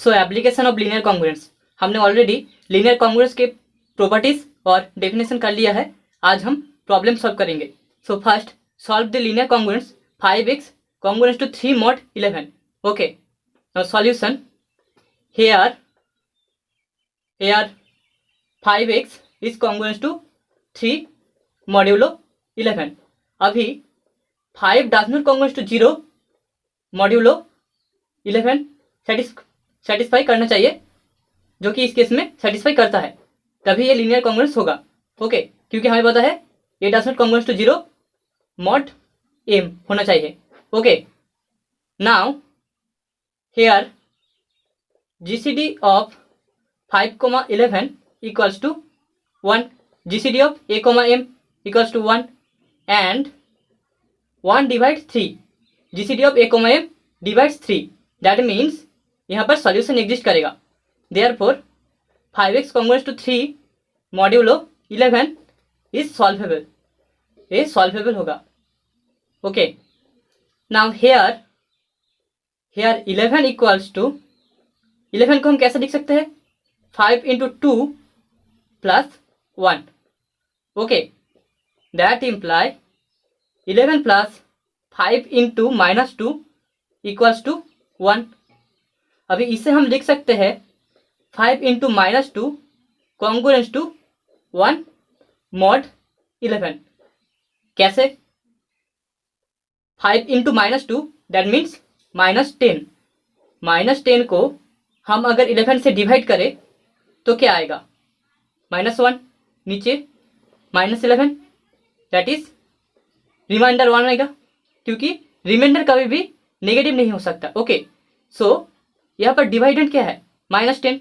So application of linear congruence, हमने already linear congruence के properties और डेफिनेशन कर लिया है। आज हम प्रॉब्लम सॉल्व करेंगे। So first solve the linear congruence 5x congruent to 3 mod 11. Okay, now solution. Here 5x is congruent to 3 modulo 11. अभी 5 does not congruent to 0 modulo 11 satisfy करना चाहिए, जो कि इस केस में सेटिस्फाई करता है, तभी ये लीनियर कॉन्ग्रुएंस होगा। ओके, क्योंकि हमें पता है ये does not congruent to 0 mod m होना चाहिए। Okay, now here GCD of 5,11 equals to 1, GCD of a, m equals to 1 and 1 divides 3, GCD of a, m divides 3, that means यहाँ पर सॉल्यूशन एग्जिस्ट करेगा। therefore 5x congruent to 3 modulo 11 is solvable, ये solvable होगा। Okay, now here 11 equals to 11 को हम कैसे लिख सकते हैं? 5 into 2 plus 1। Okay, that imply 11 plus 5 into minus 2 equals to 1। अभी इसे हम लिख सकते हैं 5 into minus 2 congruent to 1 mod 11। कैसे? 5 इंटू माइनस 2 दैट मीन्स -10। -10 को हम अगर 11 से डिवाइड करें तो क्या आएगा? -1, नीचे -11, दैट इज रिमाइंडर 1 आएगा, क्योंकि रिमाइंडर कभी भी नेगेटिव नहीं हो सकता। ओके, सो यहाँ पर डिवाइडेंट क्या है? -10।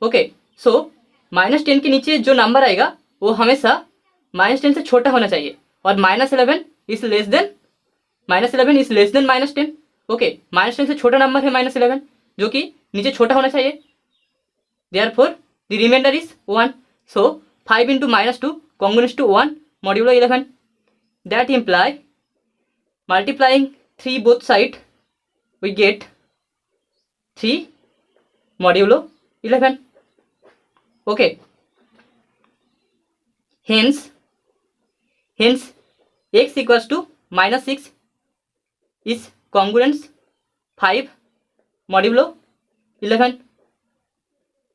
ओके, सो -10 के नीचे जो नंबर आएगा वो हमेशा -10 से छोटा होना चाहिए, और -11 इज लेस देन -10। ओके, -10 से छोटा नंबर है -11, जो कि नीचे छोटा होना चाहिए। Therefore the remainder is 1। So 5 into -2 congruent to 1 modulo 11, that imply multiplying 3 both side we get 3 modulo 11. Okay, hence x equals to -6 is congruence 5 modulo 11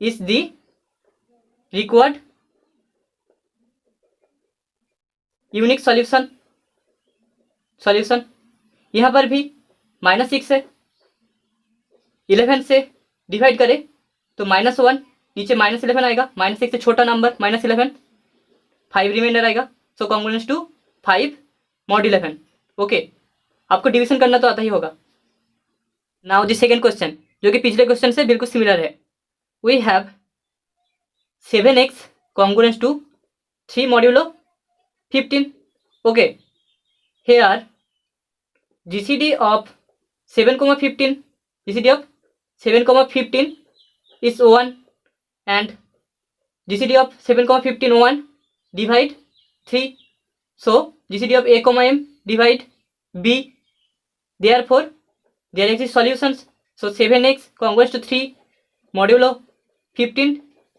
is the required unique solution. यहाँ पर भी -6 है, 11 से डिवाइड करें तो -1, नीचे -11 आएगा, -6 से छोटा नंबर -11, 5 रिमाइंडर आएगा। सो कॉन्ग्रुएंट टू 5 mod 11। ओके, आपको डिवीजन करना तो आता ही होगा। नाउ द सेकेंड क्वेश्चन, जो कि पिछले क्वेश्चन से बिल्कुल सिमिलर है। We have 7x congruent to 3 modulo 15. Okay, here GCD of 7,15 is 1 and GCD of 7,15 1 divide 3. So GCD of a, m divide b. Therefore there exist solutions. So 7x congruent to 3 modulo 15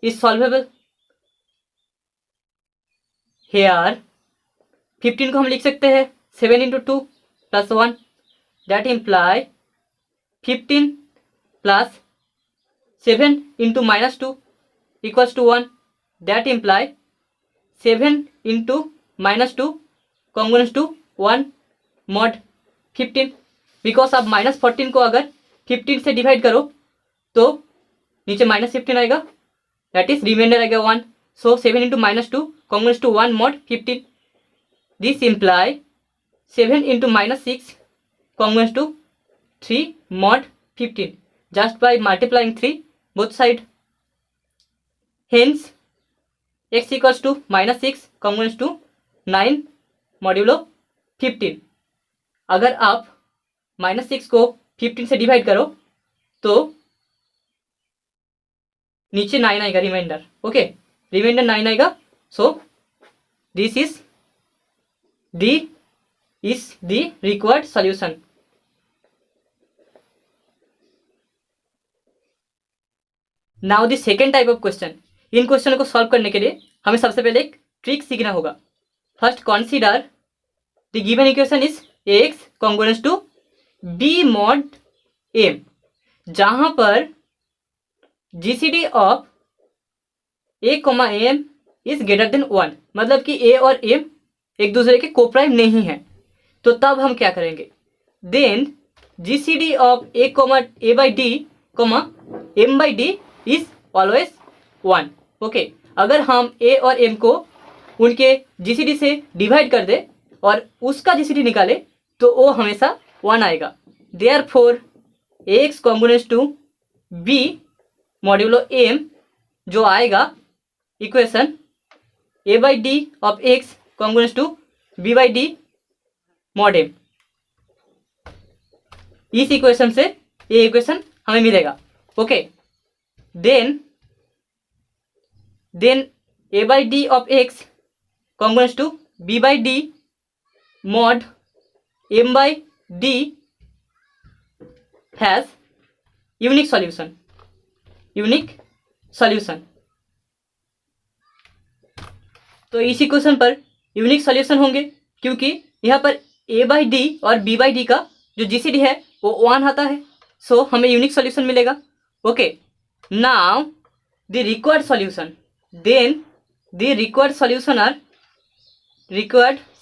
is solvable. Here 15 को हम लिख सकते हैं 7 into 2 plus 1, that imply 15 plus 7 into -2 equals to 1, that imply 7 into -2 congruent to 1 mod 15। Because आप -14 को अगर 15 से divide करो तो नीचे -15 आएगा, दैट इज रिमाइंडर आएगा 1। सो 7 into -2 congruent to 1 mod 15। This imply 7 into -6 congruent to 3 mod 15 just by multiplying 3 both side. Hence x equals to -6 congruent to 9 modulo 15. अगर आप -6 को 15 से डिवाइड करो तो नीचे 9 आएगा रिमाइंडर। ओके, रिमाइंडर 9 आएगा। So this is the required solution. Now the second type of question. In question को सॉल्व करने के लिए हमें सबसे पहले एक ट्रिक सीखना होगा। First consider the given equation is ax congruence to b mod m, जहां पर GCD of a, m is greater than 1, मतलब कि a और m एक दूसरे के कोप्राइम नहीं है। तो तब हम क्या करेंगे, then GCD of a by D m by D is always 1। Okay, अगर हम a और m को उनके जीसीडी से डिवाइड कर दे और उसका जीसीडी निकाले तो वो हमेशा 1 आएगा। Therefore ax congruence to b modulo m जो आएगा equation a by d of x congruence to b by d mod m। इस इक्वेशन से ये इक्वेशन हमें मिलेगा। Okay, then a by d of x congruence to b by d mod m by d has unique solution. तो इस equation पर unique solution होंगे क्योंकि यहाँ पर a बाई डी और b बाई डी का जो जीसीडी है वो 1 आता है, सो हमें यूनिक सॉल्यूशन मिलेगा। Okay, now the required solution, then the required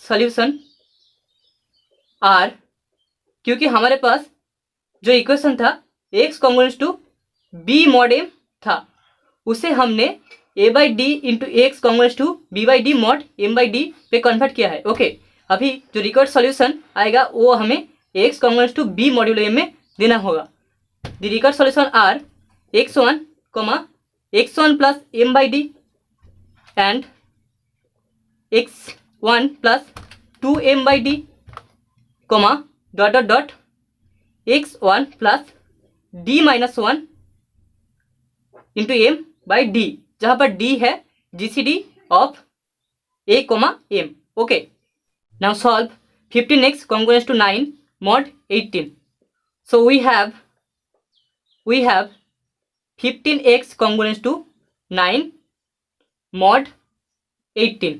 solution are, क्योंकि हमारे पास जो इक्वेशन था x congruence to b mod m था, उसे हमने a by d into x congruence to b by d mod m by d पे convert किया है। ओके, अभी जो रिक्वायर्ड सॉल्यूशन आएगा वो हमें x congruence to b modulo m में देना होगा। The required solution are x1 plus m by d and x1 plus 2m by d dot dot dot x1 plus d minus 1 into m by d, जहाँ पर d है GCD of a, m। Okay, now solve 15x congruence to 9 mod 18। So we have 15x congruence to 9 mod 18,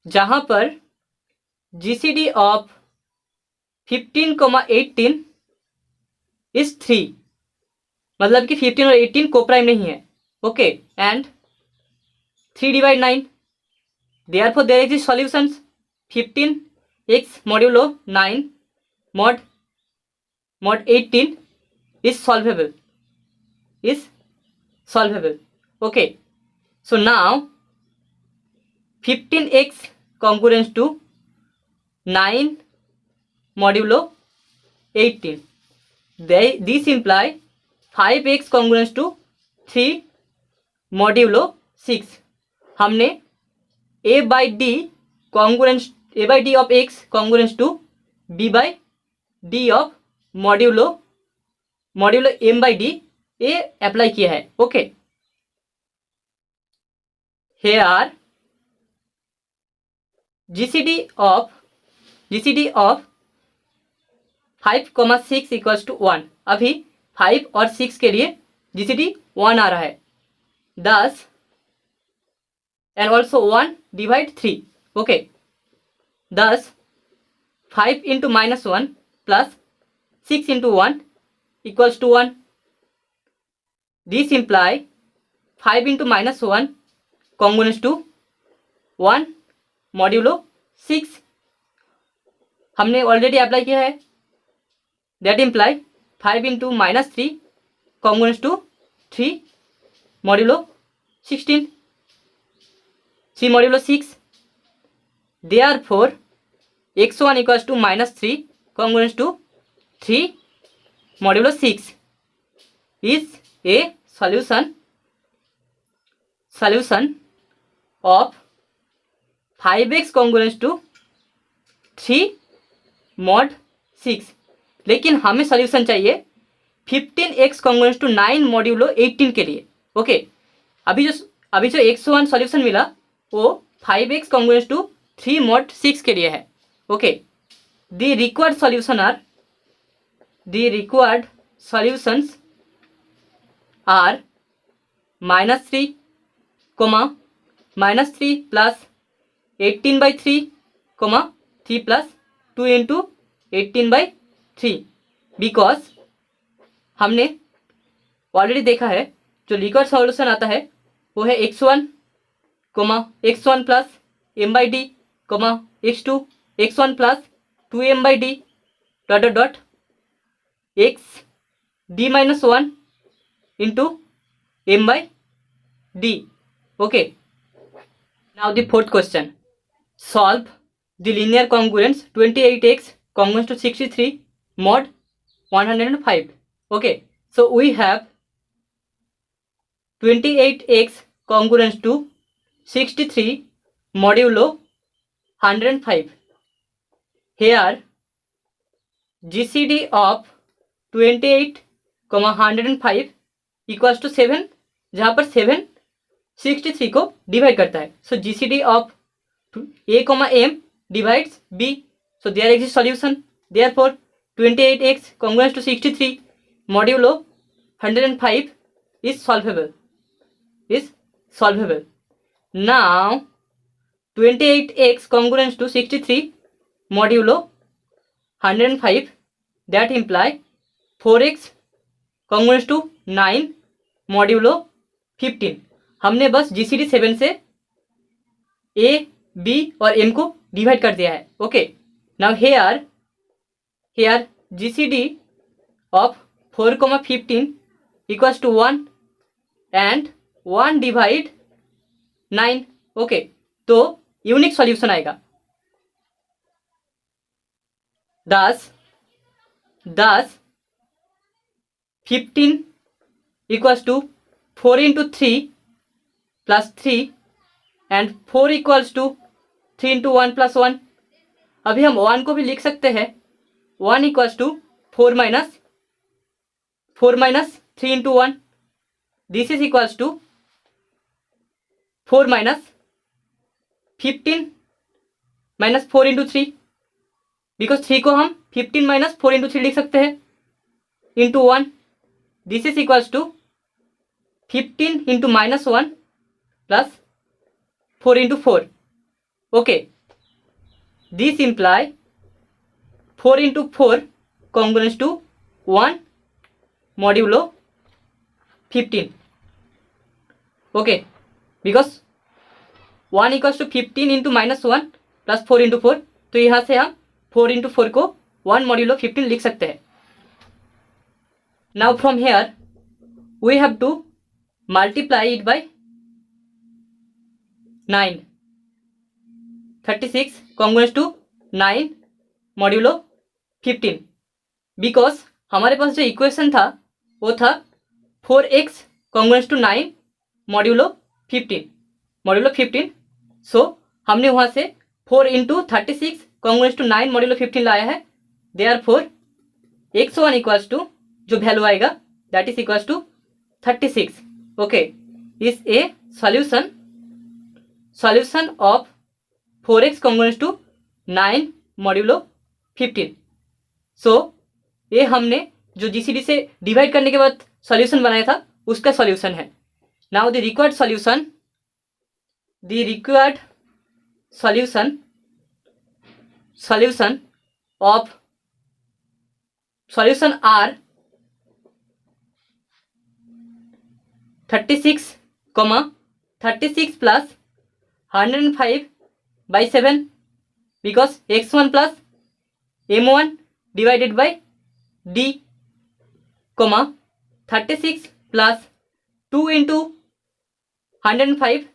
जहाँ पर GCD of 15, 18 is 3, मतलब कि 15 और 18 coprime नहीं है। Okay, and 3 divide 9, therefore there is solutions 15x modulo 9 mod 18 is solvable. Okay, so now 15x congruence to 9 modulo 18, this imply 5x congruence to 3 modulo 6। हमने a by d of x congruence to b by d of modulo m by d ये apply किया है। Okay, here GCD of 5, 6 equals to 1। अभी 5 और 6 के लिए GCD 1 आ रहा है, 10 and also 1 divide 3। Okay, 10 5 into minus 1 plus 6 into 1 equals to 1. This imply 5 into minus 1 congruence to 1 modulo 6 हमने ऑलरेडी अप्लाई किया है। That imply 5 into minus 3 congruence to 3 modulo 16, 3 modulo 6। Therefore x1 equals to minus 3 congruence to 3 modulo 6 is a solution of 5x congruence to 3 mod 6। लेकिन हमें solution चाहिए 15x congruence to 9 modulo 18 के लिए। Okay, अभी जो x1 solution मिला वो 5x congruence to 3 mod 6 के लिए है। Okay, the required solutions are -3, -3 plus 18/3, 3 plus 2 into 18/3, because हमने ऑलरेडी देखा है जो लिक्विड सॉल्यूशन आता है वो है x1 plus m/d, x2 x1 plus 2m/d dot dot dot x d-1 into m/d. Okay. Now the fourth question. Solve the linear congruence 28x congruence to 63 mod 105. Okay. So we have 28x congruence to 63 modulo 105. Here GCD of 28, 105 equals to 7, जहाँ पर 7 63 को divide करता है. So GCD of A, M divides B. So there exist solution. Therefore 28x congruence to 63 modulo 105 is solvable. Now 28x congruence to 63 modulo 105, that imply 4x congruence to 9 modulo 15. हमने बस GCD 7 से A, B और M को divide कर दिया है. Okay. Now here GCD of 4, 15 equals to 1 and 1 divide 9. Okay. तो unique solution आएगा. thus 15 equals to 4 into 3 plus 3 and 4 equals to 3 into 1 plus 1. अभी हम 1 को भी लिख सकते हैं. 1 equals to 4 minus 3 into 1. This is equals to 4 minus 15 minus 4 into 3. Because 3 को हम 15 minus 4 into 3 लिख सकते हैं into 1. This is equals to 15 into -1 plus 4 into 4. Okay. This imply 4 into 4 congruence to 1 modulo 15. Okay. Because 1 equals to 15 into -1 plus 4 into 4. तो यहाँ से हम 4 into 4 को 1 modulo 15 लिख सकते हैं. Now from here we have to multiply it by 9. 36 congruence to 9 modulo 15. Because हमारे पास जो इक्वेशन था वो था 4x congruence to 9 modulo 15. सो हमने वहाँ से 4 into 36 congruence to 9 modulo 15 लाया है. देयरफॉर x1 इक्वल्स टू जो वैल्यू आएगा that is equals to 36. Okay. Is a solution of 4x congruence to 9 modulo 15. So ये हमने जो GCD से डिवाइड करने के बाद सॉल्यूशन बनाया था उसका सॉल्यूशन है. Now the required solution of solution are 36 plus 105/7 because x1 plus m1 divided by d, 36 plus 2 into 105,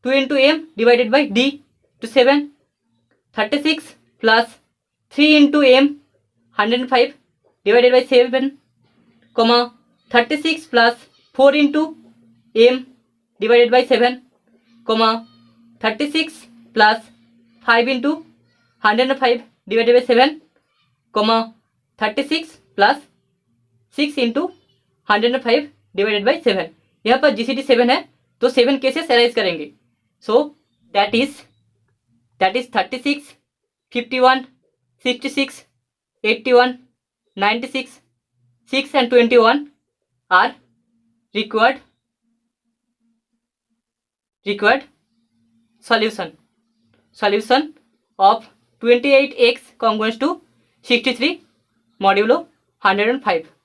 2 into m divided by d to 7. 36 plus 3 into m 105 divided by 7, 36 plus 4 into m divided by 7, 36 plus 5 into 105 divided by 7, 36 plus 6 into 105 divided by 7. यहाँ पर GCD 7 है तो 7 cases arrange करेंगे. So that is 36, 51, 66, 81, 96, 6 and 21 are required required solution of 28x congruence to 63 modulo 105.